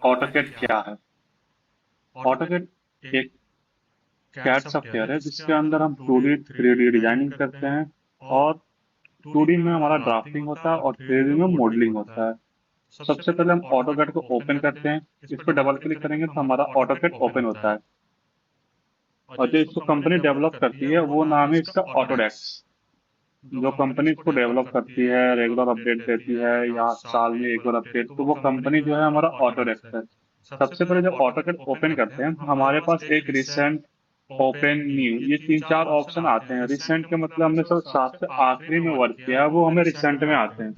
AutoCAD क्या है? AutoCAD एक कैड सॉफ्टवेयर है जिसके अंदर हम 2D 3D डिजाइनिंग करते हैं, और 2D में हमारा ड्राफ्टिंग होता है और 3D में मॉडलिंग होता है। सबसे पहले हम ऑटोकैड को ओपन करते हैं। इस पर डबल क्लिक करेंगे तो हमारा ऑटोकैड ओपन होता है, और जो इसको कंपनी डेवलप करती है वो नाम है इसका ऑटोडेस्क। जो कंपनी इसको डेवलप करती है, रेगुलर अपडेट देती है या साल में एक बार अपडेट, तो वो कंपनी जो है हमारा ऑटोडेस्क है। सबसे पहले जब ऑटोकैड ओपन करते हैं तो हमारे पास एक रिसेंट, ओपन, न्यू, ये तीन चार ऑप्शन आते हैं। रिसेंट के मतलब हमने सब सबसे आखिरी में वर्क किया है वो हमें रिसेंट में आते हैं।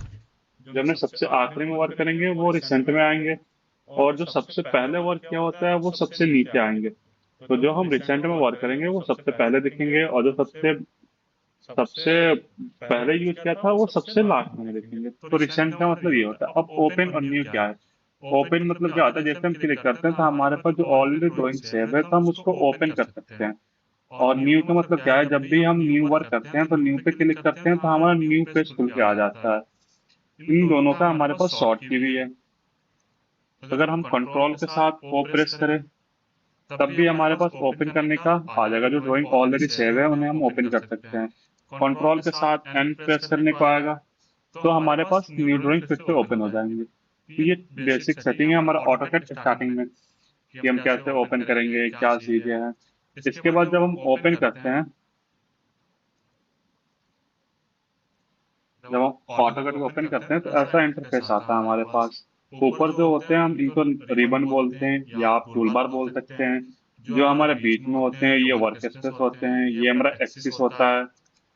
जो हमने सबसे आखिरी में वर्क करेंगे वो रिसेंट में आएंगे, और जो सबसे पहले वर्क किया होता है वो सबसे नीचे आएंगे। तो जो हम रिसेंट में वर्क करेंगे वो सबसे पहले दिखेंगे, और जो सबसे सबसे पहले यूज किया था वो सबसे लास्ट में देखेंगे। तो रिसेंट का मतलब ये होता है। अब ओपन और न्यू क्या है? ओपन मतलब क्या होता है, जैसे हम क्लिक करते हैं तो हमारे पास जो ऑलरेडी ड्राइंग सेव है तो हम उसको ओपन कर सकते हैं। और न्यू का मतलब क्या है, जब भी हम न्यू वर्क करते हैं तो न्यू पे क्लिक करते हैं तो हमारा न्यू पेज खुल के आ जाता है। इन दोनों का हमारे पास शॉर्ट की भी है। तो अगर हम कंट्रोल के साथ ओ प्रेस करें तब भी हमारे पास ओपन करने का आ जाएगा। जो ड्राइंग ऑलरेडी सेव है उन्हें हम ओपन कर सकते हैं। कंट्रोल के साथ एन प्रेस करने को आएगा तो हमारे पास न्यू ड्राइंग फिर से ओपन हो जाएंगे। तो ये बेसिक सेटिंग है हमारा ऑटोकैड स्टार्टिंग में, कि हम कैसे ओपन करेंगे, क्या चीजें हैं। इसके बाद जब हम ओपन करते हैं, जब हम ऑटोकैड को ओपन करते हैं तो ऐसा इंटरफेस आता है हमारे पास। ऊपर जो होते हैं हम इनको रिबन बोलते हैं या आप टूल बार बोल सकते हैं। जो हमारे बीच में होते हैं ये वर्क स्पेस होते हैं, ये हमारा एक्सिस होता है,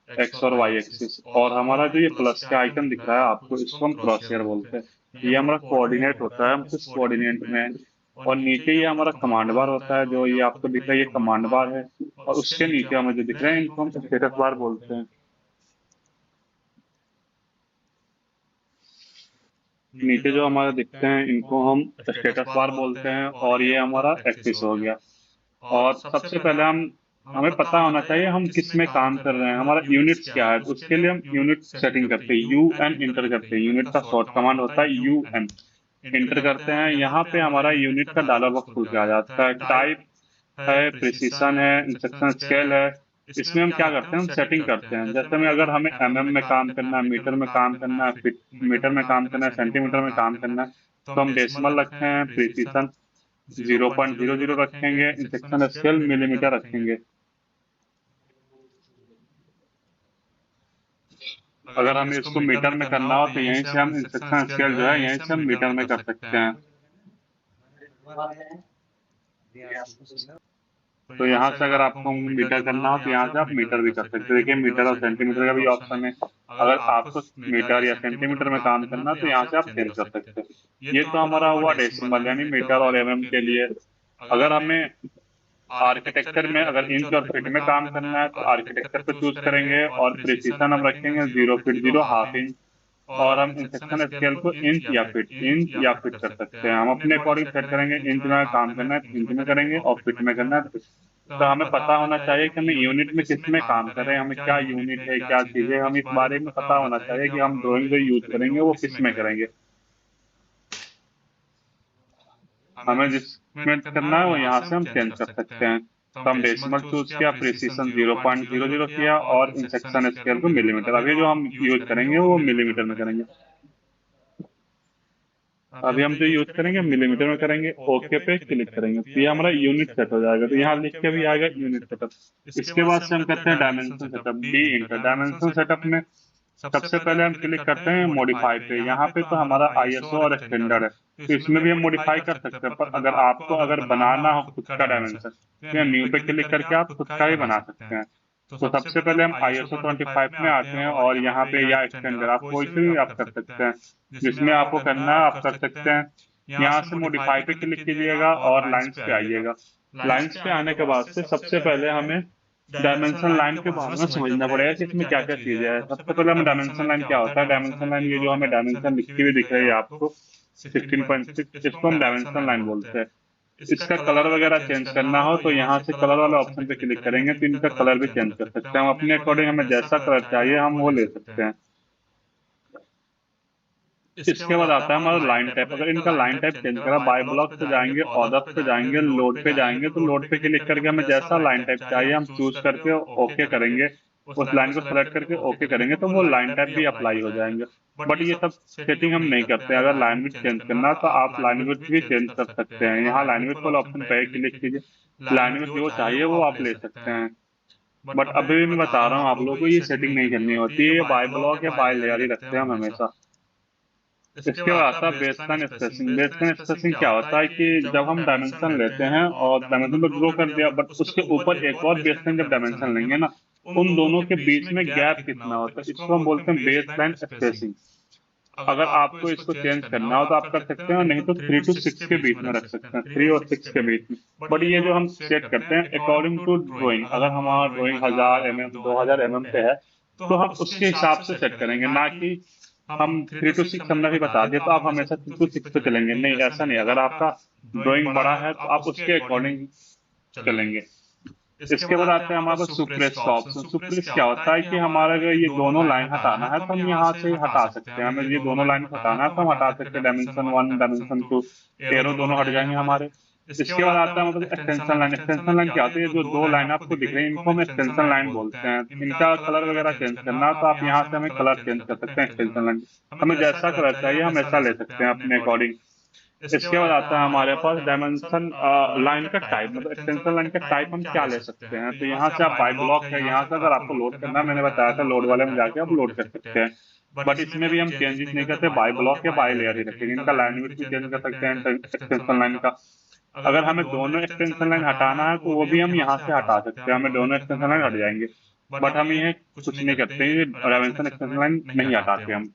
एक्स और वाई एक्सिस। और हमारा जो ये प्लस का आइकन दिख रहा है आपको, इसको हम क्रॉस हेयर बोलते हैं। ये हमारा कोऑर्डिनेट होता है, हम किस कोऑर्डिनेट में हैं। और नीचे ये हमारा कमांड बार होता है, जो ये आपको दिख रहा है ये कमांड बार है। और उसके नीचे हमें जो दिख रहे हैं इनको हम स्टेटस बार बोलते हैं। नीचे जो हमारे दिखते हैं इनको हम स्टेटस बार बोलते हैं, और ये हमारा एक्सिस हो गया। और सबसे पहले हम हमें पता होना चाहिए हम किस में काम कर रहे हैं, हमारा यूनिट्स क्या है। तो उसके लिए हम यूनिट सेटिंग करते हैं, यू एन इंटर करते हैं। यूनिट का शॉर्ट कमांड होता है यू एन। इंटर करते हैं, यहाँ पे हमारा यूनिट का डायलॉग बॉक्स खुल के आ जाता है। टाइप है, प्रिसीशन है, इंस्ट्रक्शन स्केल है। इसमें हम क्या करते हैं, हम सेटिंग करते हैं। जैसे में अगर हमें एमएम में काम करना है, मीटर में काम करना है, फीट मीटर में काम करना है, सेंटीमीटर में काम करना है, तो हम डेसिमल रखते हैं, प्रिसीशन 0.00 रखेंगे, इंस्ट्रक्शन स्केल मिलीमीटर रखेंगे। अगर हमें इसको मीटर में करना हो तो यहीं से हम इंस्ट्रक्शन स्केल जो है यहीं से हम मीटर में कर सकते हैं। तो यहाँ से अगर आपको मीटर करना हो तो यहाँ से आप मीटर भी कर सकते हैं। देखिए मीटर और सेंटीमीटर का भी ऑप्शन है। अगर आपको मीटर या सेंटीमीटर में काम करना है तो यहाँ से आप चेंज कर सकते हैं। ये तो हमारा हुआ डेसिमल यानी मीटर और एमएम के लिए। अगर हमें आर्किटेक्चर में अगर इंच और फीट में काम करना है तो आर्किटेक्चर को चूज करेंगे, और प्रिसीजन हम रखेंगे 0 फीट 0, हाफ इंच। और हम इंसेक्शन स्केल को इंच या फीट कर सकते हैं। हम अपने अकॉर्डिंग सेट करेंगे, इंच में काम करना है तो इंच में करेंगे, और फीट में करना है तो फीट। तो हमें पता होना चाहिए कि हमें यूनिट में किस में काम कर रहे हैं, हमें क्या यूनिट है, क्या चीजें, हम इस बारे में पता होना चाहिए कि हम ड्राइंग जो यूज करेंगे वो किस में करेंगे। हमें जिसमें करना है वो यहाँ से हम चेंज कर सकते हैं। तो हम डेसिमल चूज किया, प्रिसीशन 0.00 किया, और इंसेक्शन स्केल को मिलीमीटर। अभी जो हम यूज करेंगे वो मिलीमीटर में करेंगे। अभी हम जो यूज करेंगे मिलीमीटर में करेंगे, ओके पे क्लिक करेंगे तो ये हमारा यूनिट सेट हो जाएगा। तो यहाँ लिख के भी आएगा यूनिट सेटअप। इसके बाद से हम करते हैं dimension setup, D inter. Dimension setup में सबसे पहले हम क्लिक करते हैं मॉडिफाई पे। यहाँ पे तो हमारा आईएसओ और स्टैंडर्ड है, तो इसमें भी हम मॉडिफाई कर सकते हैं। पर अगर आपको अगर बनाना हो खुद का डायमेंशन तो यहाँ न्यू पे क्लिक करके आप खुद का ही बना सकते हैं। तो सबसे पहले हम आईएसओ 25 में आते हैं, और यहाँ पे या स्टैंडर्ड आप कोई से भी आप कर सकते हैं। जिसमें आपको करना है आप कर सकते हैं। यहाँ से मॉडिफाई पे क्लिक कीजिएगा और लाइंस पे आइएगा। लाइंस पे आने के बाद से सबसे पहले हमें डायमेंशन लाइन के बारे में समझना पड़ेगा कि इसमें क्या क्या चीजें हैं। सबसे पहले हमें डायमेंशन लाइन क्या होता है। डायमेंशन लाइन, ये जो हमें डायमेंशन लिखी हुई दिख रही है आपको 16.6, इसको हम डायमेंशन लाइन बोलते हैं। इसका कलर वगैरह चेंज करना हो तो यहाँ से कलर वाले ऑप्शन पे क्लिक करेंगे तो इनका कलर भी चेंज कर सकते हैं हम अपने अकॉर्डिंग। हमें जैसा कलर चाहिए हम वो ले सकते हैं। इसके बाद आता है हमारा लाइन टाइप। अगर इनका लाइन टाइप चेंज करा, बाय ब्लॉक पे जाएंगे, ऑर्डर पे जाएंगे, लोड पे जाएंगे, तो लोड पे क्लिक करके हमें जैसा लाइन टाइप चाहिए हम चूज करके ओके करेंगे, उस लाइन को सेलेक्ट करके ओके करेंगे तो वो लाइन टाइप भी अप्लाई हो जाएंगे। बट ये सब सेटिंग हम नहीं करते। अगर लैंग्वेज चेंज करना है तो आप लैंग्वेज भी चेंज कर सकते हैं। यहाँ लैंग्वेज वाला ऑप्शन पे क्लिक कीजिए, लैंग्वेज जो चाहिए वो आप ले सकते हैं। बट अभी भी मैं बता रहा हूँ आप लोगों को, ये सेटिंग नहीं करनी होती है, ये बाय ब्लॉक या बाय लेयर ही रखते हैं हम हमेशा। इसके बाद आता है बेसलाइन स्पेसिंग। बेसलाइन स्पेसिंग क्या होता है कि जब हम डायमेंशन लेते हैं और डायमेंशन को ड्रॉ कर दिया, बट उसके ऊपर एक और बेसलाइन जब डायमेंशन लेंगे ना, उन दोनों के बीच में गैप कितना होता है, इसको हम बोलते हैं बेसलाइन स्पेसिंग। अगर आपको इसको चेंज करना हो तो आप कर सकते हैं, नहीं तो 3 to 6 के बीच में रख सकते हैं, 3 और 6 के बीच में। बट ये जो हम सेट करते हैं अकॉर्डिंग टू ड्राइंग, अगर हमारा ड्राइंग 1000 mm 2000 mm पे है तो हम उसके हिसाब से सेट करेंगे, ना कि हम 3 to 6 हमने भी बता दिया तो आप हमेशा 3 to 6 पे चलेंगे। नहीं, ऐसा नहीं। अगर आपका ड्राइंग बड़ा है तो आप उसके अकॉर्डिंग चलेंगे। इसके बाद आता है हमारे पास सुप्रेस का ऑप्शन। सुप्रेस क्या होता है कि हमारा अगर ये दोनों लाइन हटाना है तो हम यहाँ से हटा सकते हैं। हमें ये दोनों लाइन को हटाना है तो हम हटा सकते हैं, डायमेंशन 1 डायमेंशन 2 एरो दोनों हट जाएंगे हमारे। इसके बाद आता है हमारे पास एक्सटेंशन लाइन। एक्सटेंशन लाइन क्या होती है, जो दो लाइन आपको दिख रही है इनको हम एक्सटेंशन लाइन बोलते हैं। इनका कलर वगैरह चेंज करना है तो आप यहाँ से हमें कलर चेंज कर सकते हैं एक्सटेंशन लाइन। हमें जैसा कलर चाहिए हम ऐसा ले सकते हैं अपने अकॉर्डिंग। इसके बाद आता है हमारे पास डायमेंशन लाइन का टाइप, मतलब एक्सटेंशन लाइन का टाइप हम क्या ले सकते हैं। तो यहाँ से आप बाय ब्लॉक है, यहाँ से अगर आपको लोड करना है, मैंने बताया था लोड वाले में जाके आप लोड कर सकते हैं। बट इसमें भी हम चेंजेस नहीं करते, बाय ब्लॉक या बाय लेयर ही रखेंगे। इनका लैंग्वेज भी चेंज कर सकते हैं एक्सटेंशन लाइन का। अगर हमें दोनों एक्सटेंशन लाइन हटाना है तो वो भी हम यहाँ से हटा सकते हैं, हमें दोनों एक्सटेंशन लाइन हट जाएंगे। बट हम ये कुछ नहीं करते, ये डायमेंशन एक्सटेंशन लाइन नहीं हटाते हम।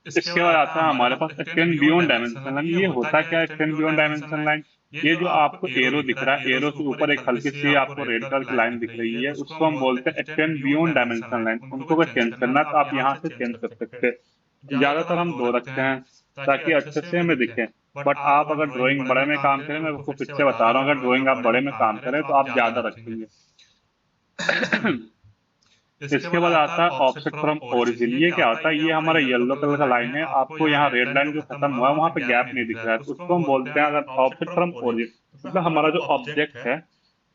इसके बाद आता है हमारे पास एक्सटेंड बियॉन्ड डायमेंशन लाइन। ये होता क्या है एक्सटेंड बियॉन्ड डायमेंशन लाइन? ये जो आपको एरो दिख रहा है, एरो से ऊपर एक हल्की सी आपको रेड कलर की लाइन दिख रही है, उसको हम बोलते हैं एक्सटेंड बियॉन्ड डायमेंशन लाइन। उनको अगर चेंज करना है तो आप यहाँ से चेंज कर सकते हैं। ज्यादातर हम दो रखते हैं ताकि अच्छे से हमें दिखे। बट आप अगर ड्राइंग बड़े में काम करें, मैं आपको फिर से बता रहा हूँ, अगर ड्राइंग आप बड़े में काम करें तो आप ज्यादा रखेंगे। इसके बाद आता है ऑफसेट फ्रॉम ओरिजिन। ये क्या होता है, ये हमारा येलो कलर का लाइन है, आपको यहाँ रेड लाइन जो खत्म हुआ है वहां पे गैप नहीं दिख रहा है, तो उसको हम बोलते हैं अगर ऑफसेट फ्रॉम ओरिजिन। मतलब हमारा जो ऑब्जेक्ट है,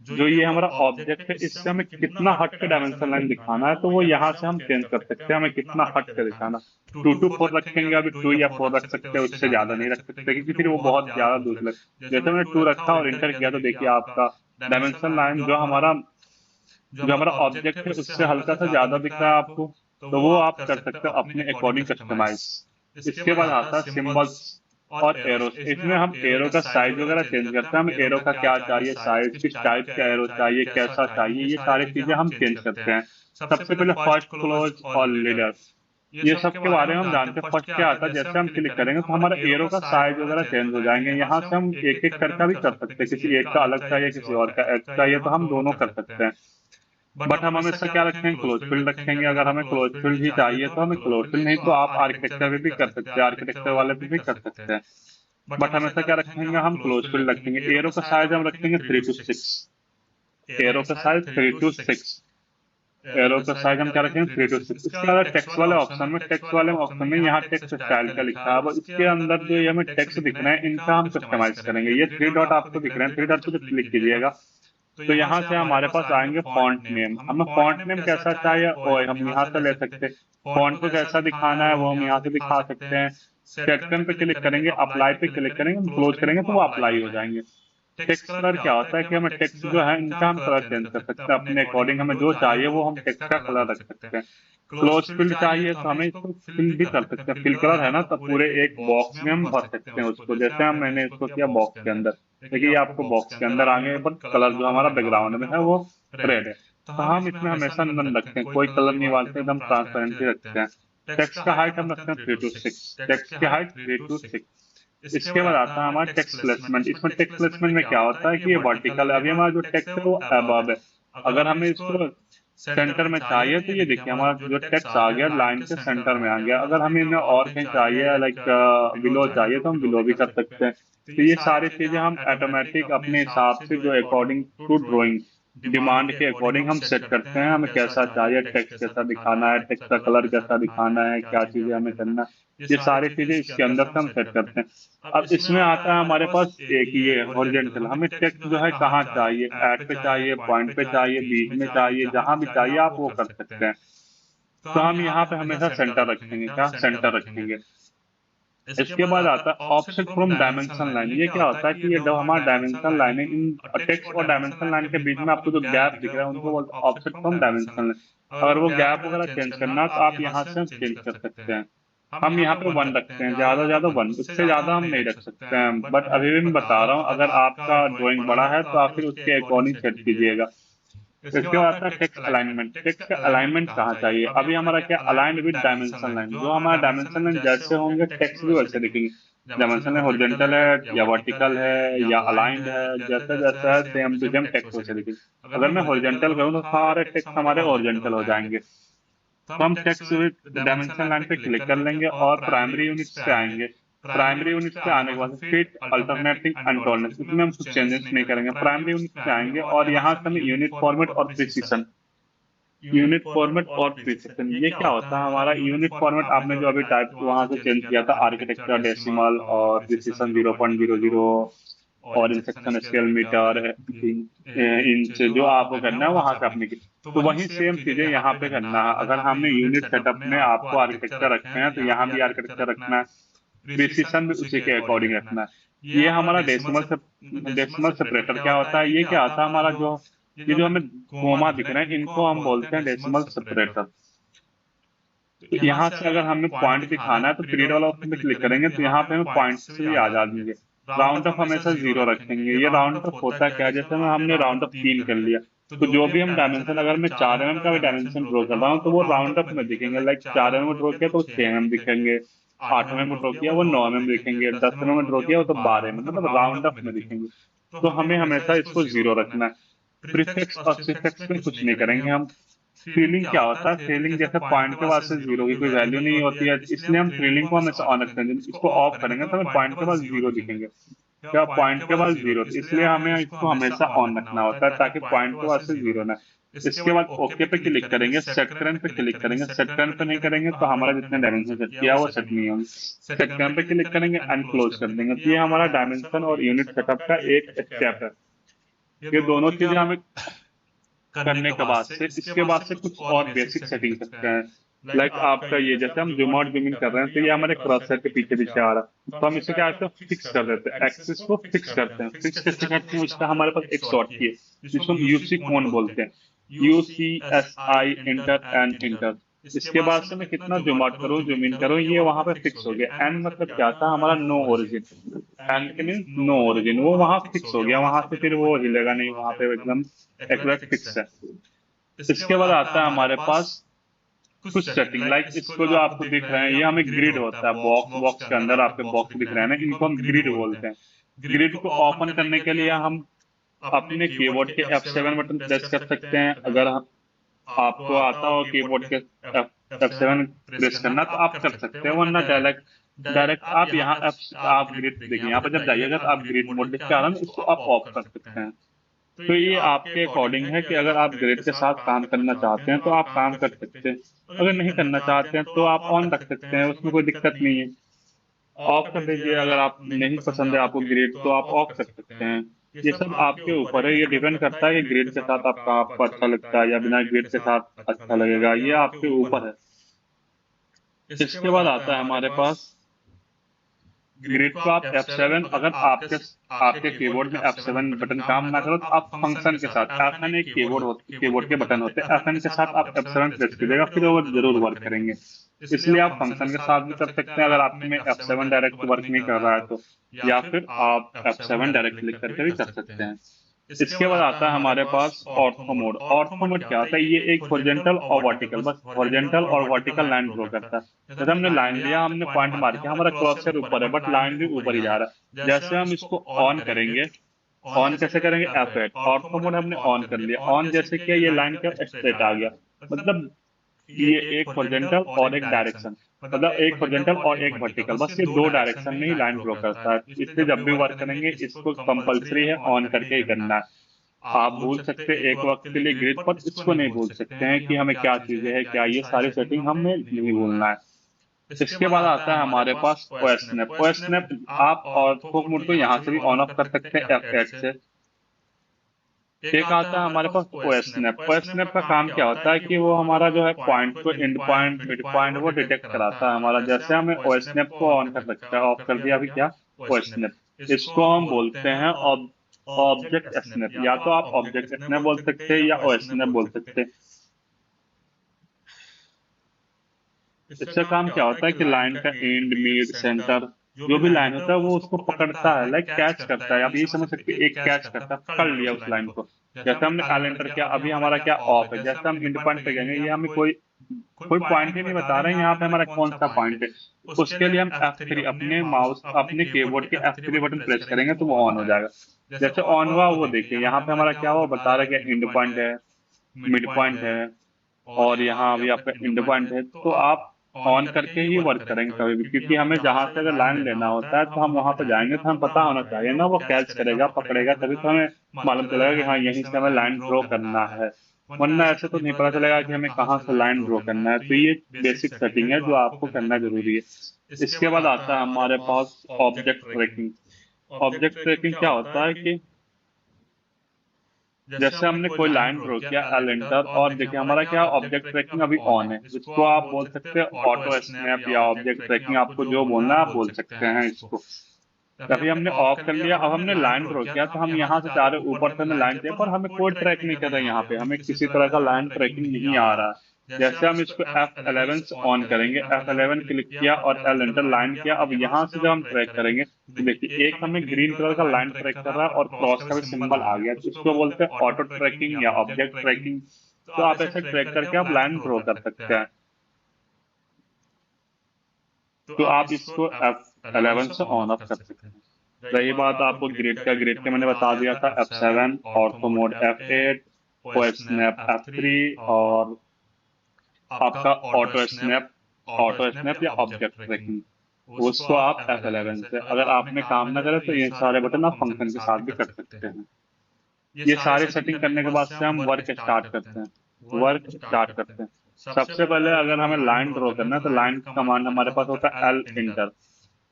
जो ये हमारा ऑब्जेक्ट है, इससे हमें कितना हट के डायमेंशन लाइन दिखाना है तो वो यहाँ से हम चेंज कर सकते हैं, हमें कितना हट के दिखाना। 2 to 4 रखेंगे, अभी 2 या 4 रख सकते हैं, उससे ज्यादा नहीं रख सकते क्योंकि फिर वो बहुत ज्यादा दूर लग। जैसे मैंने 2 रखा और इंटर किया तो देखिए आपका डायमेंशन लाइन जो हमारा ऑब्जेक्ट है उससे हल्का सा ज्यादा दिख रहा है आपको, तो वो आप कर सकते हो अपने अकॉर्डिंग कस्टमाइज। इसके बाद आता है सिंबल्स और एरोस। इसमें हम एरो का साइज वगैरह चेंज करते हैं, हमें एरो का क्या चाहिए साइज, किस टाइप का एरो चाहिए, कैसा चाहिए, ये सारी चीजें हम चेंज करते हैं। सबसे पहले फर्स्ट, क्लोज और लीडर, ये सब के बारे में हम जानते हैं। फर्स्ट क्या आता है, जैसे हम क्लिक करेंगे तो हमारा एरो का साइज वगैरह चेंज हो जाएंगे। यहाँ से हम एक एक करके भी कर सकते हैं, किसी एक का अलग चाहिए, किसी और का एक चाहिए, तो हम दोनों कर सकते हैं। बट हम हमेशा क्या रखेंगे, क्लोज फील्ड रखेंगे। अगर हमें क्लोज फील्ड ही चाहिए तो हमें क्लोज फील्ड, नहीं तो आप आर्किटेक्चर पे भी कर सकते हैं, आर्किटेक्चर वाले पे भी कर सकते हैं। बट हमेशा क्या रखेंगे, हम क्लोज फील्ड रखेंगे। एरो का साइज हम रखेंगे 3 to 6। एरो का साइज 3 to 6। एरो का साइज हम क्या रखेंगे, 3 to 6। इसके बाद टेक्स्ट वाले ऑप्शन में, टेक्स्ट वाले ऑप्शन में यहाँ टेक्स्ट स्टाइल का लिखा है। अब इसके अंदर जो ये हमें टेक्स्ट दिख रहे हैं इनका हम कस्टमाइज करेंगे। ये 3 डॉट आपको दिख रहे हैं, 3 डॉट पे जब क्लिक कीजिएगा तो यहाँ से हमारे पास आएंगे फॉन्ट नेम। हमें फॉन्ट नेम कैसा चाहिए वो हम यहाँ से ले सकते हैं। फॉन्ट को कैसा दिखाना है वो हम यहाँ से दिखा सकते हैं। सेक्शन पे क्लिक करेंगे, अप्लाई पे क्लिक करेंगे, हम क्लोज करेंगे तो वो अप्लाई हो जाएंगे। टेक्स्ट कलर क्या होता है कि हमें टेक्स्ट जो है इनका हम कलर चेंज कर सकते हैं अपने अकॉर्डिंग, हमें जो चाहिए वो हम टेक्स्ट का कलर रख सकते हैं। क्लोज फील्ड चाहिए तो हमें इसको फिल भी कर सकते हैं। फिल कलर है ना, तो पूरे एक बॉक्स में हम भर सकते हैं उसको, जैसे हम मैंने इसको किया बॉक्स के अंदर। देखिए ये आपको बॉक्स के अंदर आगे, बट कलर जो हमारा बैकग्राउंड में है वो रेड है, तो हम इसमें हमेशा नन रखते हैं, कोई कलर नहीं डालते, एकदम ट्रांसपेरेंसी रखते हैं। टेक्स्ट का हाइट हम रखते हैं 3 to 6, टेक्स्ट की हाइट 3 to 6। इसके बाद आता है हमारा टेक्स्ट प्लेसमेंट। इसमें टेक्स्ट प्लेसमेंट में क्या होता है कि ये वर्टिकल है, अभी हमारा जो टेक्स्ट है वो अबव है। अगर हमें इसको सेंटर में चाहिए तो ये देखिए हमारा जो टेक्स्ट आ गया लाइन के सेंटर में आ गया। अगर हमें इन्हें और कहीं चाहिए, लाइक बिलो चाहिए, तो हम बिलो भी कर सकते हैं। तो ये सारी चीजें हम ऑटोमेटिक अपने हिसाब से जो अकॉर्डिंग टू ड्राइंग डिमांड के अकॉर्डिंग हम सेट करते हैं हमें कैसा चाहिए, टेक्स्ट कैसा दिखाना है, टेक्स्ट का कलर कैसा दिखाना है, क्या चीजें हमें करना है, ये सारी चीजें इसके अंदर से हम सेट करते हैं। अब इसमें आता है हमारे पास एक ये हॉरिजेंटल, हमें टेक्स्ट जो है कहाँ चाहिए, एड पे चाहिए, पॉइंट पे चाहिए, बीच में चाहिए, जहां भी चाहिए आप वो कर सकते हैं। तो हम यहाँ पे हमेशा सेंटर रखेंगे, क्या सेंटर रखेंगे। इसके बाद आता है ऑफसेट फ्रॉम डायमेंशन लाइन। ये क्या होता है कि ये जब हमारा डायमेंशन लाइन है, इन टेक्स्ट और डायमेंशन लाइन के बीच में आपको जो गैप दिख रहा है उनको बोलते हैं ऑफसेट फ्रॉम डायमेंशन लाइन। अगर वो गैप वगैरह चेंज करना है तो आप यहाँ से चेंज कर सकते हैं। हम यहाँ पे 1 रखते हैं, ज्यादा ज्यादा 1, उससे ज्यादा हम नहीं रख सकते हैं। बट अभी भी मैं बता रहा हूँ, अगर आपका ड्राइंग बड़ा है तो आप फिर उसके अकॉर्डिंग सेट कीजिएगा। इसके बाद आता है टेक्स्ट अलाइनमेंट। टेक्स्ट का अलाइनमेंट कहाँ चाहिए, अभी हमारा क्या अलाइंड विद डायमेंशन लाइन, जो हमारा डायमेंशन लाइन जैसे होंगे टेक्स्ट भी वैसे दिखेंगे। डायमेंशन लाइन हॉरिजॉन्टल है या वर्टिकल है या अलाइंड है, जैसा जैसा है सेम टू सेम टेक्स्ट वैसे दिखेंगे। अगर मैं हॉरिजॉन्टल करूँ तो सारे टेक्स्ट हमारे हॉरिजॉन्टल हो जाएंगे। तो हम टेक्स्ट विद डायमेंशन लाइन पे क्लिक कर लेंगे और प्राइमरी यूनिट्स पे आएंगे। प्राइमरी यूनिट्स पे आने के बाद फिट अल्टरनेटिंग एंड टॉलरेंस, इसमें हम कुछ चेंजेस नहीं करेंगे। प्राइमरी यूनिट्स पे आएंगे और यहाँ से हमें यूनिट फॉर्मेट और प्रिसीशन, यूनिट फॉर्मेट और प्रिसीशन ये क्या होता है हमारा। यूनिट फॉर्मेट आपने जो अभी टाइप वहां से चेंज किया था, आर्किटेक्चर डेसिमल और प्रिसीशन 0.00 और इंसेक्शन स्केल मीटर इंच, जो आपको करना है वहां से अपने की। तो वही सेम चीजें यहाँ पे करना है। अगर हमने यूनिट सेटअप में आपको आर्किटेक्चर रखना है तो यहाँ भी आर्किटेक्चर रखना है, प्रिसीशन भी उसी के अकॉर्डिंग रखना है। ये हमारा डेसिमल सेपरेटर क्या होता है, ये क्या होता है हमारा जो ये जो हमें कोमा दिख रहे हैं इनको हम बोलते हैं डेसिमल सेपरेटर। तो यहाँ से अगर हमें पॉइंट दिखाना है तो पीरियड वाला ऑप्शन पे क्लिक करेंगे तो यहाँ पे हमें पॉइंट से भी आ जाएंगे। राउंड ऑफ हमेशा 0 रखेंगे। ये राउंड ऑफ होता क्या है, जैसे हमने राउंड ऑफ 3 कर लिया तो जो भी हम डायमेंशन, अगर मैं 4 mm का भी डायमेंशन ड्रॉ कर रहा हूँ तो वो राउंड ऑफ में दिखेंगे। लाइक 4 mm ड्रॉ किया तो 6 mm दिखेंगे, 8 mm ड्रॉ किया वो 9 mm दिखेंगे, 10 mm ड्रॉ किया वो तो 12 mm, मतलब राउंड ऑफ में दिखेंगे। तो हमें हमेशा इसको 0 रखना है। प्रीफिक्स और सिफिक्स में कुछ नहीं करेंगे हम। थ्रीलिंग क्या होता है, थ्रीलिंग जैसे पॉइंट के बाद से 0 की कोई वैल्यू नहीं होती है, इसलिए हम थ्रीलिंग को हमेशा ऑन रखते हैं। इसको ऑफ करेंगे तो हमें पॉइंट के बाद 0 दिखेंगे। क्या पॉइंट के बाद 0, इसलिए हमें इसको हमेशा ऑन रखना होता है ताकि पॉइंट के बाद से 0 ना। इसके बाद ओके पे क्लिक करेंगे, सेट करंट पे क्लिक करेंगे। सेट करंट पे नहीं करेंगे तो हमारा जितने डायमेंशन सेट किया वो सेट नहीं होंगे। सेट करंट पे क्लिक करेंगे एंड क्लोज कर देंगे। तो ये हमारा डायमेंशन और यूनिट सेटअप का एक स्टेप है। ये दोनों चीजें हमें करने के बाद से इसके बाद से कुछ और बेसिक सेटिंग करते हैं। लाइक आपका ये जैसे हम जूम आउट जूम इन कर रहे हैं तो ये हमारे क्रॉस सेट के पीछे पीछे आ रहा है, तो हम इसे क्या करते हैं, फिक्स कर देते हैं। एक्सिस को फिक्स करते हैं। फिक्स कैसे करते हैं, उसका हमारे पास एक शॉर्ट की है जिसको हम यूसी कोन बोलते हैं। UCSI inter and inter. इसके बाद से मैं कितना जूम आउट करूँ जूम इन करूँ ये वहां पे फिक्स हो गया। एन मतलब क्या था हमारा, नो ओरिजिन। एन के मीन नो ओरिजिन, वो वहां फिक्स हो गया, वहां से फिर वो हिलेगा नहीं, वहां पे एकदम एक्यूरेट फिक्स है। इसके बाद आता है हमारे पास कुछ सेटिंग। लाइक इसको जो आपको दिख रहे हैं ये हमें ग्रिड होता है, बॉक्स बॉक्स के अंदर आपके बॉक्स दिख रहे हैं ना, इनको हम ग्रिड बोलते हैं। ग्रिड को ओपन करने के लिए हम अपने कीबोर्ड के F7 बटन प्रेस कर सकते हैं। अगर आपको आता हो कीबोर्ड के F7 प्रेस करना तो आप कर सकते हैं, वरना डायरेक्ट डायरेक्ट आप यहाँ आप ग्रिड देखिए, यहाँ पर जब जाइएगा तो आप ग्रिड मोड दिख के आ रहा है, इसको आप ऑफ कर सकते हैं। तो ये आपके अकॉर्डिंग है कि अगर आप ग्रिड के साथ काम करना चाहते हैं तो आप काम कर सकते हैं, अगर नहीं करना चाहते हैं तो आप ऑन रख सकते हैं, उसमें कोई दिक्कत नहीं है। ऑफ कर दीजिए, अगर आप नहीं पसंद है आपको ग्रिड तो आप ऑफ कर सकते हैं। ये सब आपके ऊपर है, ये डिपेंड करता है कि ग्रिड के साथ आपको अच्छा लगता है या बिना ग्रिड के साथ अच्छा लगेगा, ये आपके ऊपर है। इसके बाद आता है हमारे पास ग्रिड को आप F7, अगर आपके आपके कीबोर्ड में F7 बटन काम ना करो तो आप फंक्शन के साथ, Fn एक कीबोर्ड के बटन होते हैं, Fn के साथ आप F7 प्रेस कीजिएगा, फिर वो जरूर वर्क करेंगे। इसलिए आप फंक्शन के साथ भी कर सकते हैं अगर आप में F7 डायरेक्ट वर्क नहीं कर रहा है तो, या फिर आप F7 डायरेक्ट क्लिक करके भी कर सकते हैं। इसके बाद आता है हमारे पास ऑर्थो मोड। ऑर्थो मोड क्या होता है, ये एक हॉरिजॉन्टल और वर्टिकल, बस हॉरिजॉन्टल और वर्टिकल लाइन ड्रॉ करता है। जैसे हमने लाइन लिया, हमने पॉइंट मार के, हमारा क्रॉसर ऊपर है बट लाइन भी ऊपर ही जा रहा है। जैसे हम इसको ऑन करेंगे, ऑन कैसे करेंगे, F8। ऑर्थो मोड हमने ऑन कर लिया, ऑन जैसे किया ये लाइन का स्ट्रेट आ गया, मतलब ये एक हॉरिजॉन्टल और एक डायरेक्शन, मतलब एक हॉरिजॉन्टल और एक वर्टिकल, बस ये दो डायरेक्शन में ही लाइन ड्रॉ करता है। इससे जब भी वर्क करेंगे इसको कंपलसरी है ऑन करके ही करना है। आप भूल सकते हैं एक वक्त के लिए ग्रिड, पर इसको नहीं भूल सकते हैं कि हमें क्या चीजें है, क्या ये सारी सेटिंग हमें नहीं भूलना है। इसके बाद आता है हमारे पास OSNAP। OSNAP आप और थोक मोड को यहाँ से भी ऑन ऑफ कर सकते हैं F8 से। एक आता है हमारे पास OSNAP। OSNAP का काम क्या होता है कि वो हमारा जो है पॉइंट को, एंड पॉइंट, मिड पॉइंट, वो डिटेक्ट कराता है हमारा। जैसे हमें OSNAP को ऑन कर रखा है, ऑफ कर दिया अभी क्या, OSNAP। इसको हम बोलते हैं ऑब्जेक्ट स्नैप। या तो आप ऑब्जेक्ट स्नैप बोल सकते हैं या OSNAP बोल सकते हैं। इससे काम क्या होता है कि लाइन का एंड, मिड, सेंटर, जो भी लाइन होता है वो उसको पकड़ता है, लाइक कैच करता है। आप ये समझ सकते हैं, एक कैच करता है, पकड़ लिया उस लाइन को। जैसे हमने एल एंटर किया, अभी हमारा क्या ऑफ है। जैसे हम इंड पॉइंट पे जाएंगे, ये हमें कोई कोई पॉइंट ही नहीं बता रहे हैं यहाँ पे हमारा कौन सा पॉइंट है। उसके लिए हम F3, अपने माउस, अपने कीबोर्ड के F3 बटन प्रेस करेंगे तो वो ऑन हो जाएगा। जैसे ऑन हुआ, वो देखिए यहाँ पे हमारा क्या हुआ, बता रहा है कि इंड पॉइंट है, मिड पॉइंट है, और यहाँ अभी आपका इंड पॉइंट है। तो आप ऑन करके ही वर्क करेंगे कभी भी, क्योंकि हमें जहां से अगर लाइन लेना होता है तो हम वहां पर जाएंगे तो हमें पता होना चाहिए ना, वो कैच करेगा, पकड़ेगा, तभी तो हमें मालूम चलेगा कि हाँ यहीं से हमें लाइन ड्रॉ करना है। वरना ऐसे तो नहीं पता चलेगा कि हमें कहाँ से लाइन ड्रॉ करना है। तो ये बेसिक सेटिंग है जो आपको करना जरूरी है। इसके बाद आता है हमारे पास ऑब्जेक्ट ट्रैकिंग। ऑब्जेक्ट ट्रैकिंग क्या होता है कि जैसे हमने कोई लाइन ड्रॉ किया, एल एंटर, और देखिए हमारा क्या ऑब्जेक्ट ट्रैकिंग अभी ऑन है। इसको आप बोल सकते हैं ऑटो स्नैप या ऑब्जेक्ट ट्रैकिंग, आपको जो बोलना है आप बोल सकते हैं इसको। अभी हमने ऑफ कर लिया, अब हमने लाइन ड्रॉ किया तो हम यहाँ से चाह रहे ऊपर से हमें लाइन चाहिए, पर हमें कोई ट्रैक नहीं कर रहा है। यहाँ पे हमें किसी तरह का लाइन ट्रैकिंग नहीं आ रहा है। जैसे हम इसको F11 से ऑन करेंगे, F11 क्लिक किया और एल एंटर, लाइन किया। अब यहाँ से जब हम ट्रैक करेंगे तो देखिए एक हमें ग्रीन कलर का लाइन ट्रैक कर रहा है और क्रॉस का भी सिंबल आ गया, तो इसको बोलते हैं ऑटो ट्रैकिंग या ऑब्जेक्ट ट्रैकिंग। तो आप ऐसे ट्रैक करके आप लाइन ड्रॉ कर सकते हैं। तो आप इसको F11 से ऑन ऑफ कर सकते हैं। रही बात आपको ग्रिड का, ग्रिड का मैंने बता दिया था F7, ortho mode F8, OSNAP F3, और आपका ऑटो स्नैप या ऑब्जेक्ट ट्रैकिंग, उसको आप F11 से। अगर आपने काम ना करे तो ये सारे बटन आप फंक्शन के साथ भी कर सकते हैं। ये सारे सेटिंग करने के बाद से हम वर्क स्टार्ट करते हैं। वर्क स्टार्ट करते हैं। सबसे पहले अगर हमें लाइन ड्रॉ करना है तो लाइन का कमांड हमारे पास होता है एल इंटर।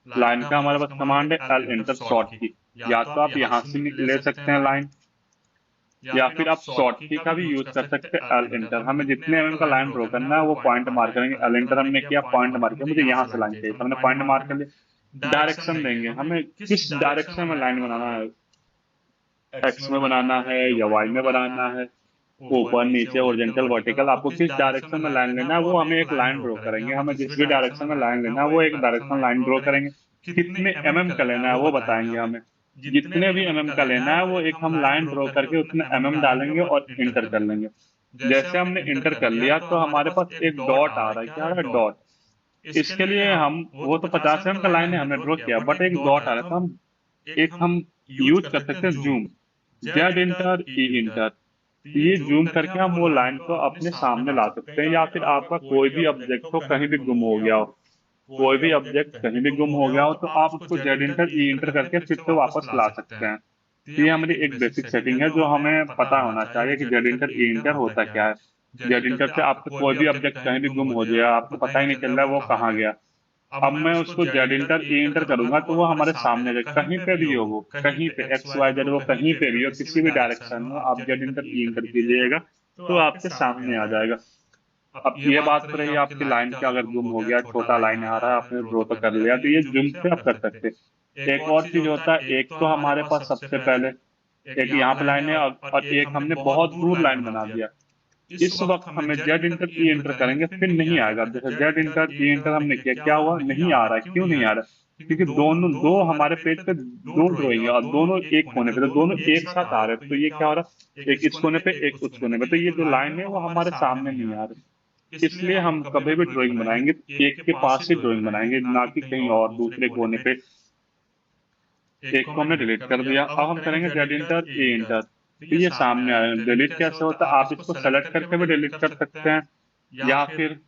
लाइन का हमारे पास कमांड है एल इंटर शॉर्ट की। या तो आप यहाँ से ले सकते हैं लाइन, या फिर आप शॉर्ट की का भी यूज कर सकते हैं एल इंटर। हमें जितने एमएम का लाइन ड्रॉ करना है वो पॉइंट मार्क करेंगे। एल इंटर हमने किया, पॉइंट मार्क किया, मुझे यहाँ से लाइन चाहिए तो हमने पॉइंट मार्क कर लिया। डायरेक्शन देंगे, हमें किस डायरेक्शन में लाइन बनाना है, एक्स में बनाना है या वाई में बनाना है, ऊपर नीचे ओरिजेंटल वर्टिकल, आपको किस डायरेक्शन में लाइन लेना है वो हमें एक लाइन ड्रॉ करेंगे। हमें जिस भी डायरेक्शन में लाइन लेना है वो एक डायरेक्शन लाइन ड्रॉ करेंगे। कितने एमएम का लेना है वो बताएंगे हमें। जितने भी एमएम का लेना है वो एक हम लाइन ड्रॉ करके उसमें एमएम डालेंगे और इंटर कर लेंगे। जैसे हमने इंटर कर लिया तो हमारे पास एक डॉट आ रहा है। क्या आ रहा है? डॉट। इसके लिए हम, वो तो 50 एमएम का लाइन है हमने ड्रॉ किया, बट एक डॉट आ रहा है, तो हम यूज कर सकते हैं जूम। जेड इंटर, ई इंटर, ये जूम करके हम वो लाइन को अपने सामने ला सकते हैं। या फिर आपका कोई भी ऑब्जेक्ट हो, कहीं भी गुम हो गया हो, कोई भी ऑब्जेक्ट कहीं भी गुम हो गया हो, तो आप उसको जेड इंटर, ई इंटर करके फिर से वापस ला सकते हैं। तो ये हमारी एक बेसिक सेटिंग है जो हमें पता होना चाहिए कि जेड इंटर, ई इंटर होता क्या है। जेड इंटर से आपका कोई भी ऑब्जेक्ट कहीं भी गुम हो गया, आपको पता ही नहीं चल रहा है वो कहाँ गया। अब मैं उसको जेड इंटर, ई इंटर करूंगा तो वो हमारे सामने है, कहीं पे भी हो, वो कहीं पे एक्स वाई जेड, वो कहीं पे भी हो, किसी भी डायरेक्शन में आप जेड इंटर, ई इंटर कीजिएगा तो आपके सामने आ जाएगा। अब ये बात तो रही आपकी लाइन का, अगर गुम हो गया, छोटा लाइन आ रहा है, आपने ड्रॉ तो कर लिया, तो ये जूम से आप कर सकते हैं। एक और चीज होता है, एक तो हमारे पास सबसे पहले एक यहाँ पे लाइन है, और एक हमने बहुत दूर लाइन बना दिया। इस वक्त हमें जेड इंटर, ई इंटर करेंगे फिर नहीं आएगा। जैसे जेड इंटर, ई इंटर हमने किया, क्या हुआ, नहीं आ रहा है। क्यों नहीं आ रहा है? क्योंकि दोनों दो हमारे पेज पे दो ड्रॉइंग है और दोनों एक कोने पे, तो दोनों एक साथ आ रहे हैं। तो ये क्या हो रहा है, एक इस कोने पे, एक उस कोने पे, तो ये जो लाइन है वो हमारे सामने नहीं आ रही। इसलिए हम कभी भी ड्राइंग बनाएंगे तो एक के पास ही ड्राइंग बनाएंगे, ना कि कहीं और दूसरे कोने पे। एक को हमने डिलीट कर दिया, अब हम करेंगे जेड इंटर, ई इंटर, तो ये सामने आया। डिलीट कैसे होता है, आप इसको सेलेक्ट करके भी डिलीट कर सकते हैं, या फिर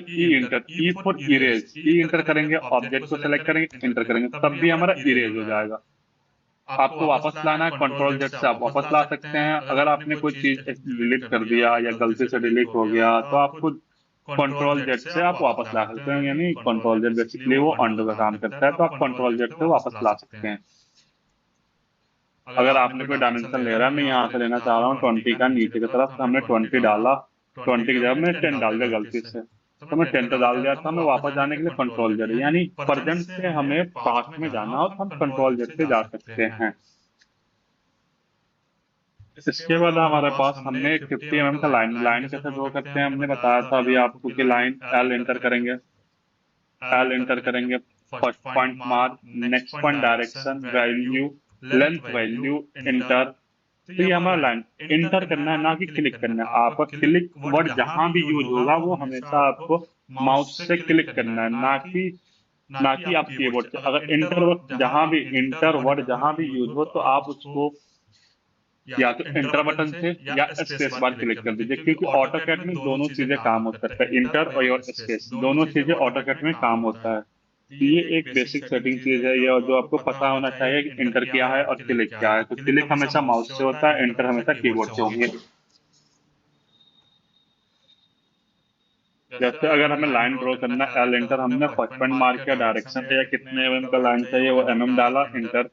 E enter, E for erase, E enter करेंगे, ऑब्जेक्ट को सेलेक्ट करेंगे, इंटर करेंगे, तब भी हमारा इरेज हो जाएगा। आपको वापस लाना है, कंट्रोल जेड से आप वापस ला सकते हैं। अगर आपने कोई चीज डिलीट कर दिया या गलती से डिलीट हो गया तो आपको कंट्रोल जेड से आप वापस ला सकते हैं, यानी कंट्रोल जेड बेसिकली वो अंडू का काम करता है, तो आप कंट्रोल जेड से वापस ला सकते हैं। अगर आपने कोई डायमेंशन ले रहा है, मैं यहाँ से लेना चाह रहा हूँ 20 का, नीचे की तरफ तो हमने 20 डाला, 20 की जगह मैंने 10 डाल दिया गलती से, तो मैं 10 तो डाल दिया था। हमें वापस जाने के लिए कंट्रोल जेड, यानी प्रेजेंट से हमें पास्ट में जाना हो तो हम कंट्रोल जेड से जा सकते हैं। इसके बाद हमारे पास हमने एक 50 mm का लाइन कैसे ड्रॉ करते हैं हमने बताया था अभी आपको कि लाइन एल एंटर करेंगे, एल एंटर करेंगे, first point mark, next point direction, value, length value, inter. तो ये हमारा लाइन इंटर करना है, ना कि क्लिक करना है। आपका क्लिक वर्ड जहां भी यूज होगा वो हमेशा आपको माउस से क्लिक करना है, ना कि आप कीबोर्ड से। अगर इंटर वर्ड जहां भी यूज हो तो आप उसको या तो इंटर बटन से या स्पेस बार क्लिक कर दीजिए, क्योंकि ऑटोकैड में दोनों चीजें काम हो सकता है, इंटर और स्पेस दोनों चीजें ऑटोकैड में काम होता है। तो ये एक बेसिक सेटिंग चीज है, ये जो आपको पता होना चाहिए कि इंटर क्या है और क्लिक क्या है। तो क्लिक हमेशा माउस से होता है, इंटर हमेशा कीबोर्ड से होंगे। जैसे अगर हमें लाइन ड्रॉ करना है, एल एंटर, हमने फर्स्ट पॉइंट मार्क किया, डायरेक्शन या कितने एमएम का लाइन चाहिए वो एमएम डाला, इंटर।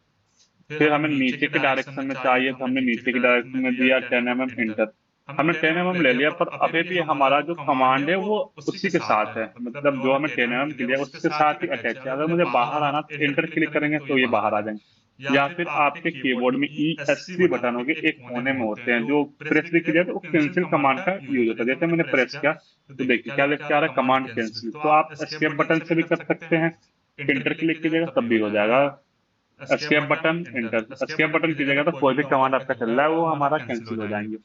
फिर हमें नीचे के डायरेक्शन में चाहिए तो हमने नीचे की डायरेक्शन में दिया 10 mm, इंटर। हमने 10 mm ले लिया, पर अभी भी हमारा जो कमांड है वो उसी के साथ है, मतलब जो हमें 10 mm के लिए उसके साथ ही अटैच है। अगर मुझे बाहर आना तो इंटर क्लिक करेंगे तो ये बाहर आ जाएंगे, या फिर आपके कीबोर्ड में ESC बटन होंगे, एक कोने में होते हैं, जो प्रेस भी किया तो वो कैंसिल कमांड का यूज होता है। जैसे मैंने प्रेस किया तो देखिए क्या लिख के आ रहा है, कमांड कैंसिल। तो आप एस्केप बटन से भी कर सकते हैं, इंटर क्लिक कीजिएगा तब भी हो जाएगा। Escape button, inter, escape button की जगह तो कोई भी कमांड आपका चल रहा है वो हमारा कैंसिल हो जाएंगे।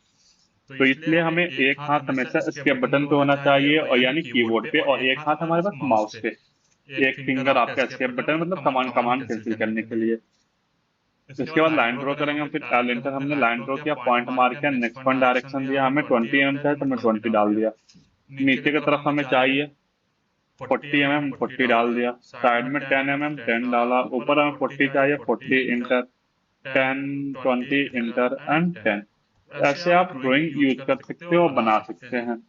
तो इसलिए हमें एक हाथ हमेशा एस्केप बटन पे होना चाहिए, और यानी कीबोर्ड पे, और एक हाथ हमारे पास माउस पे। एक फिंगर आपका एस्केप बटन, मतलब कमांड कमांड कैंसिल करने के लिए। इसके बाद लाइन ड्रॉ करेंगे हम, फिर एल एंटर। हमने लाइन ड्रॉ किया, पॉइंट मार किया, नेक्स्ट पॉइंट डायरेक्शन दिया, हमें 20 mm चाहिए तो मैं 20 डाल दिया। नीचे की तरफ हमें चाहिए 40 mm, 40 डाल दिया। साइड में 10 mm, 10 डाला। ऊपर हमें 40 चाहिए, 40, इंटर, 10, 20, इंटर एंड 10। ऐसे आप ड्राइंग यूज कर सकते हो और बना सकते हैं।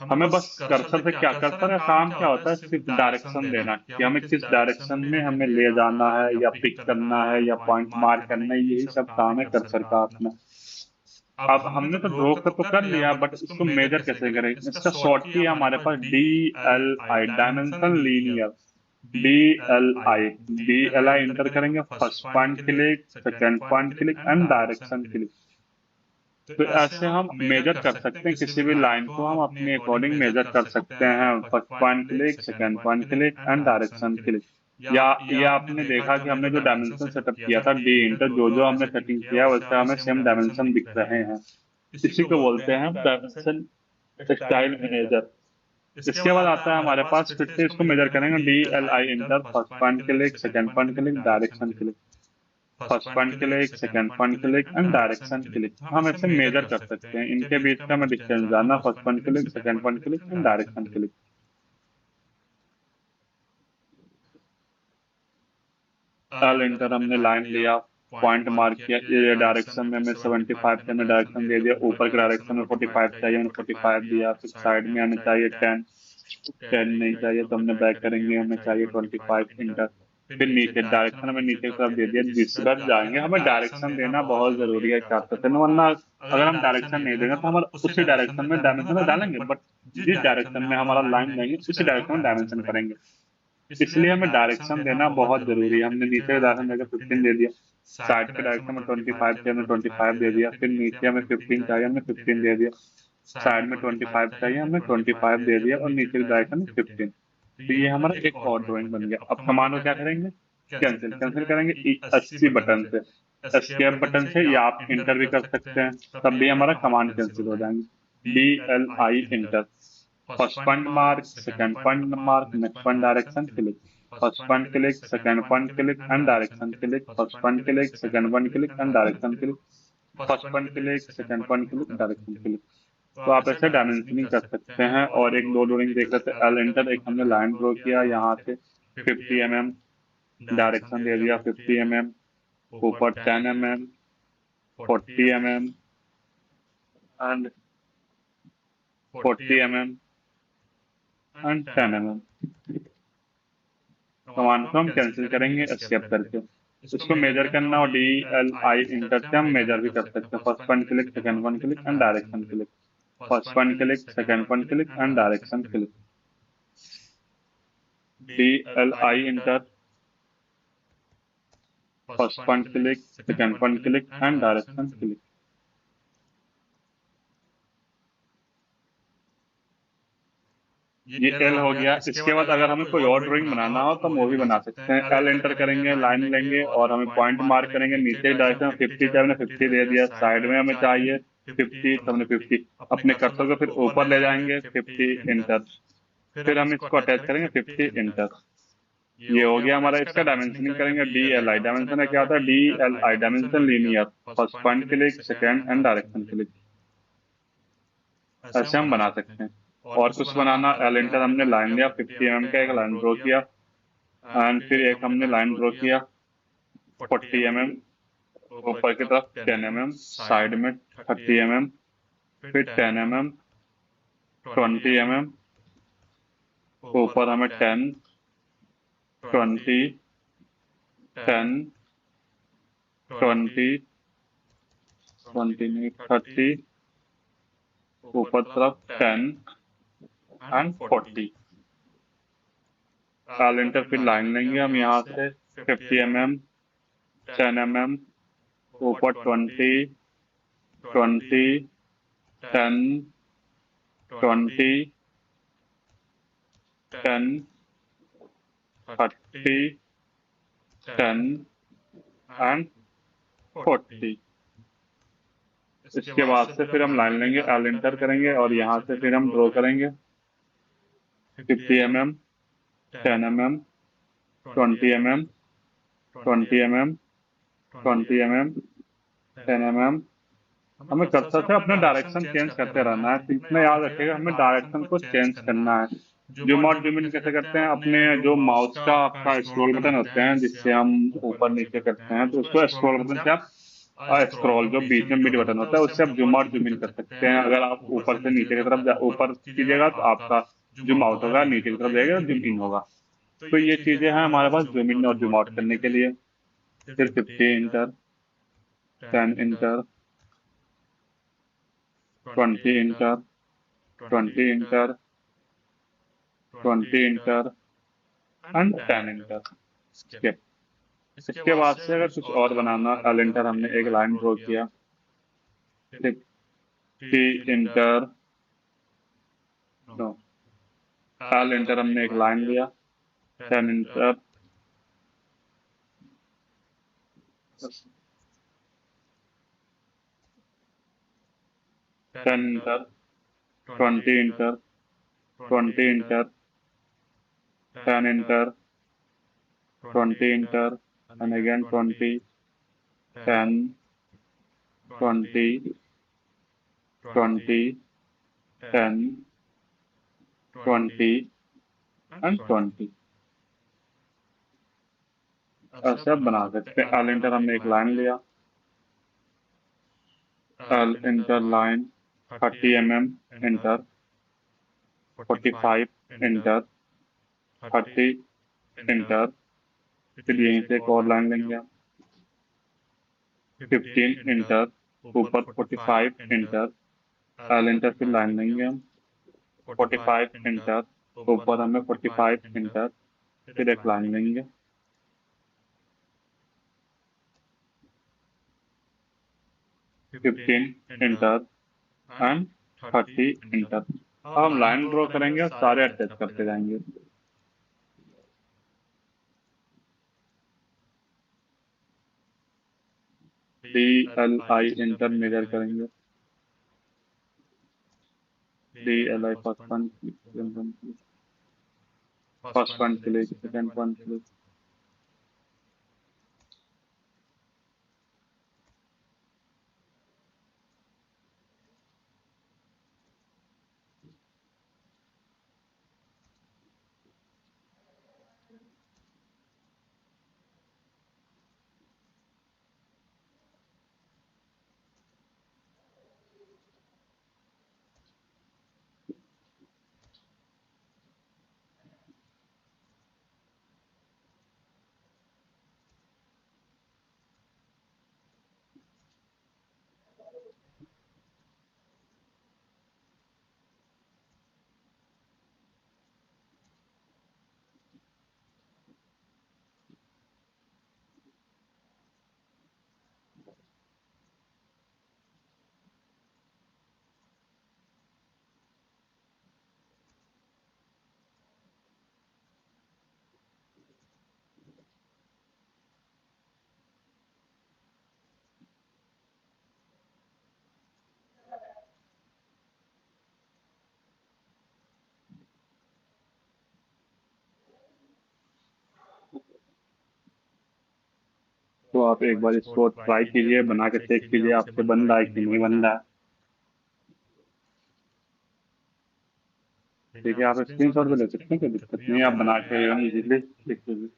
हमें बस कर्सर से क्या, कर्सर का काम क्या होता है, सिर्फ डायरेक्शन देना कि हमें किस डायरेक्शन में हमें ले जाना है, या पिक करना है, या पॉइंट मार्क करना है, यही सब काम है कर्सर का अपना। अब हमने तो ड्रॉ कर तो कर लिया, बट इसको मेजर कैसे करें? इसका शॉर्ट की है हमारे पास DLI, dimension linear. DLI enter करेंगे, first point click, second point click and direction click. तो ऐसे हम मेजर कर सकते हैं, किसी भी लाइन को हम अपने अकॉर्डिंग मेजर कर सकते हैं। First point click, second point click and direction click. या ये आपने देखा कि हमने जो डायमेंशन सेटअप किया था डी इंटर, जो जो हमने सेटिंग किया वैसे हमें सेम डायमेंशन दिख रहे हैं। इसी को बोलते हैं डायमेंशन स्टाइल मैनेजर। इसके बाद आता है हमारे पास, फिर से इसको मेजर करेंगे, DLI inter, first point click, second point click, direction click, first point click, second point click and direction click. हम ऐसे मेजर कर सकते हैं, इनके बीच का हमें डिस्टेंस जानना, first point click, second point click and direction click. L enter, हमने लाइन लिया, पॉइंट मार्क किया, ये डायरेक्शन में हमें 75 से हमें डायरेक्शन दे दिया, ऊपर के डायरेक्शन में 45 चाहिए, हमने 45 दिया। फिर साइड में हमें चाहिए 10, 10 नहीं चाहिए तो हमने बैक करेंगे, हमें चाहिए 25, इंटर। फिर नीचे डायरेक्शन हमें नीचे की तरफ दे दिया, जिस तरफ जाएंगे हमें डायरेक्शन देना बहुत जरूरी है कैप्चर करना, वरना अगर हम डायरेक्शन नहीं देंगे तो हमारा उसी डायरेक्शन में डायमेंशन डालेंगे, बट जिस डायरेक्शन में हमारा लाइन जाएंगे उसी डायरेक्शन में डायमेंशन करेंगे। इसलिए हमें डायरेक्शन देना बहुत जरूरी है। हमने नीचे का डायरेक्शन देकर 15 दे दिया, साइड के डायरेक्शन में 25 चाहिए, हमने 25 दे दिया। फिर नीचे हमें 15 चाहिए, हमने 15 दे दिया। साइड में 25 चाहिए, हमने 25 दे दिया, और नीचे की डायरेक्शन में 15। तो ये हमारा एक और ड्राइंग बन गया। अब कमांड को क्या करेंगे, कैंसिल, कैंसिल करेंगे 80 बटन से, एस्केप बटन से, या आप इंटर भी कर सकते हैं, तब भी हमारा कमांड कैंसिल हो जाएंगे। DLI inter, first point mark, second point mark, next point direction click, first point click, second point click and direction click, first point click, second point click and direction click, first point click, second point click, direction click. तो आप ऐसे dimensioning कर सकते हैं। और एक दो drawing देख लेते हैं। एल एंटर, एक हमने लाइन ड्रॉ किया यहाँ से 50 mm, डायरेक्शन दे दिया 50 mm, ऊपर 10 mm, 40 mm and 40 mm and 10 mm। Command को हम कैंसिल करेंगे एस्केप करके। इसको मेजर करना और DLI इंटर से हम मेजर भी कर सकते हैं। First point click, second point click and direction click. First point click, second point click and direction click. DLI inter, first point click, second point click and direction click. ये L हो गया। इसके बाद अगर हमें कोई और ड्राइंग बनाना हो तो हम वो भी बना सकते हैं। एल एंटर करेंगे, लाइन लेंगे और हमें पॉइंट मार्क करेंगे। नीचे डायरेक्शन 50 चाहिए, हमने 50 दे दिया। साइड में हमें चाहिए 50, तो हमने 50। अपने कर्सर को फिर ऊपर ले जाएंगे, 50 इंटर। फिर हम इसको अटैच करेंगे, 50 इंटर। ये हो गया हमारा। इसका डायमेंशनिंग करेंगे। DLI डायमेंशन है क्या होता है? DLI dimension linear, first point click, second and direction click. ऐसे हम बना सकते हैं। और कुछ बनाना, एल एंटर, हमने लाइन लिया, 50 mm का एक लाइन ड्रॉ किया एंड फिर एक हमने लाइन ड्रॉ किया 40 mm, ऊपर की तरफ 10 mm, साइड में 30 mm, फिर 10 mm, 20 mm, ऊपर हमें 10, 20, 10, 20, 20 नहीं 30, ऊपर तरफ 10 एंड 40। एल एंटर, फिर लाइन लेंगे हम यहाँ से 50 mm, 10 mm, ऊपर 20, 20, 10, 20, 10, 30, 10 एंड 40। इसके बाद से फिर हम लाइन लेंगे, एल एंटर करेंगे और यहाँ से फिर हम ड्रॉ करेंगे 50 mm, 10 mm, 20 mm, 20 mm, 20 mm, 10 mm। हमें कर्सर से अपना डायरेक्शन चेंज करते रहना है। तो इतना याद रखिएगा, हमें डायरेक्शन को चेंज करना है। जूम आउट जूम इन कैसे करते हैं? अपने जो माउस का आपका स्क्रॉल बटन होते हैं जिससे हम ऊपर नीचे करते हैं, तो उसको स्क्रॉल बटन से आप स्क्रॉल, जो बीच में मिड बटन होता है उससे आप जूम आउट जूम इन कर सकते हैं। अगर आप ऊपर से नीचे की तरफ ऊपर कीजिएगा तो आपका जूम आउट होगा, नीचे की तरफ जाएगा जूम इन होगा। तो ये चीजें हैं हमारे पास जूम इन और जूम आउट करने के लिए। फिर 50 inter, 10 enter, 20 enter, 20 enter, 20 inter and 10 inter. Skip. इसके बाद से अगर कुछ और बनाना, एल इंटर, हमने एक लाइन ड्रॉ किया, T enter, no, L enter, हमने एक लाइन लिया, 10 enter, 10 enter, 20 enter, 20 enter, 10 enter, 20 enter and again 20, 10, 20, 20, 10, 20 and 20। ऐसे आप बना सकते हैं। एल इंटर, हमने एक लाइन लिया, L inter line 30 mm inter, 45 inter, 30 inter. फिर यहीं से एक और लाइन लेंगे हम, 15 इंटर, ऊपर 45 इंटर, एल इंटर, फिर लाइन लेंगे हम 45 इंटर, ऊपर हमें 45 इंटर, फिर एक लाइन लेंगे, 15 इंटर एंड 30 इंटर। अब हम लाइन ड्रॉ करेंगे और सारे अटैच करते जाएंगे। DLI इंटर मेजर करेंगे, DLI first one click, second one click. आप एक बार इसको ट्राई कीजिए, बना के चेक कीजिए आपसे बन रहा है कि नहीं बन रहा है। ठीक है, आप स्क्रीनशॉट भी ले सकते हैं, कोई दिक्कत नहीं है, आप बना के इजीली लिख लीजिए।